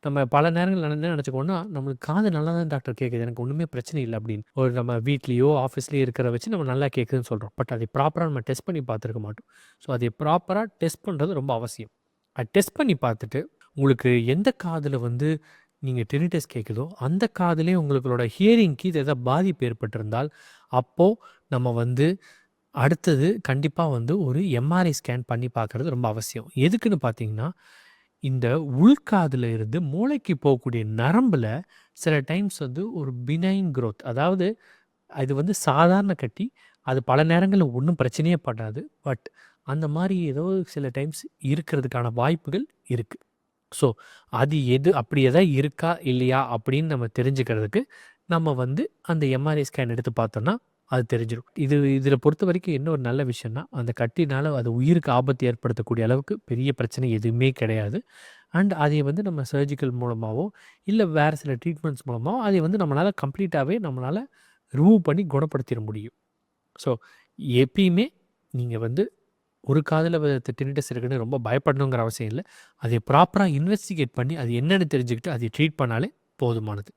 நம்ம பல நேரங்கள்ல என்ன நினச்சிக்கோன்னா, நம்மளுக்கு காது நல்லா தான் டாக்டர் கேட்குது. எனக்கு ஒண்ணுமே பிரச்சனை இல்ல அப்படின்னு. ஒரு நம்ம வீட்லயோ, ஆஃபீஸ்லயோ இருக்கிறத வச்சு நம்ம நல்லா கேட்குதுன்னு சொல்றோம். பட் அதை ப்ராப்பரா நம்ம டெஸ்ட் பண்ணி பார்த்துருக்க மாட்டோம். ஸோ அதை ப்ராப்பரா டெஸ்ட் பண்றது ரொம்ப அவசியம். டெஸ்ட் பண்ணி பார்த்துட்டு, உங்களுக்கு எந்த காதுல வந்து நீங்க டினிட்டஸ் கேட்குதோ, அந்த காதிலே உங்களோட ஹியரிங்க்கு இது ஏதாவது பாதிப்பு ஏற்பட்டிருந்தால், அப்போ நம்ம வந்து அடுத்தது கண்டிப்பா வந்து ஒரு எம்ஆர்ஐ ஸ்கேன் பண்ணி பார்க்கறது ரொம்ப அவசியம். எதுக்குன்னு பார்த்தீங்கன்னா, இந்த உள்காதுல இருந்து மூளைக்கு போகக்கூடிய நரம்புல சில டைம்ஸ் வந்து ஒரு பினைன் குரோத், அதாவது அது வந்து சாதாரண கட்டி. அது பல நேரங்கள்ல ஒண்ணும் பிரச்சனையே பண்ணாது. பட் அந்த மாரி ஏதோ சில டைம்ஸ் இருக்கிறதுக்கான வாய்ப்புகள் இருக்கு. ஸோ அது எது அப்படி எதா இருக்கா? இல்லையா? அப்படின்னு நம்ம தெரிஞ்சுக்கிறதுக்கு, நம்ம வந்து அந்த எம்ஆர்ஐ ஸ்கேன் எடுத்து பார்த்தோம்னா, அது தெரிஞ்சிரும். இதில பொறுத்தவரைக்கும் என்ன ஒரு நல்ல விஷயம்னா, அந்த கட்டினால அது உயிருக்கு ஆபத்து ஏற்படுத்தக்கூடிய அளவுக்கு பெரிய பிரச்சனை எதுவுமே கிடையாது. அண்ட் அதை வந்து நம்ம சர்ஜிக்கல் மூலமாவோ, இல்ல வேற சில ட்ரீட்மெண்ட்ஸ் மூலமாவோ அதை வந்து நம்மளால கம்ப்ளீட்டாவே நம்மளால ரிமூவ் பண்ணி குணப்படுத்திற முடியும். ஸோ எப்பயுமே நீங்க வந்து ஒரு காதுல டினிட்டஸ் இருக்குன்னு ரொம்ப பயப்படணுங்கிற அவசியம் இல்ல. அதை ப்ராப்பரா இன்வெஸ்டிகேட் பண்ணி அது என்னன்னு தெரிஞ்சுக்கிட்டு அதை ட்ரீட் பண்ணாலே போதுமானது.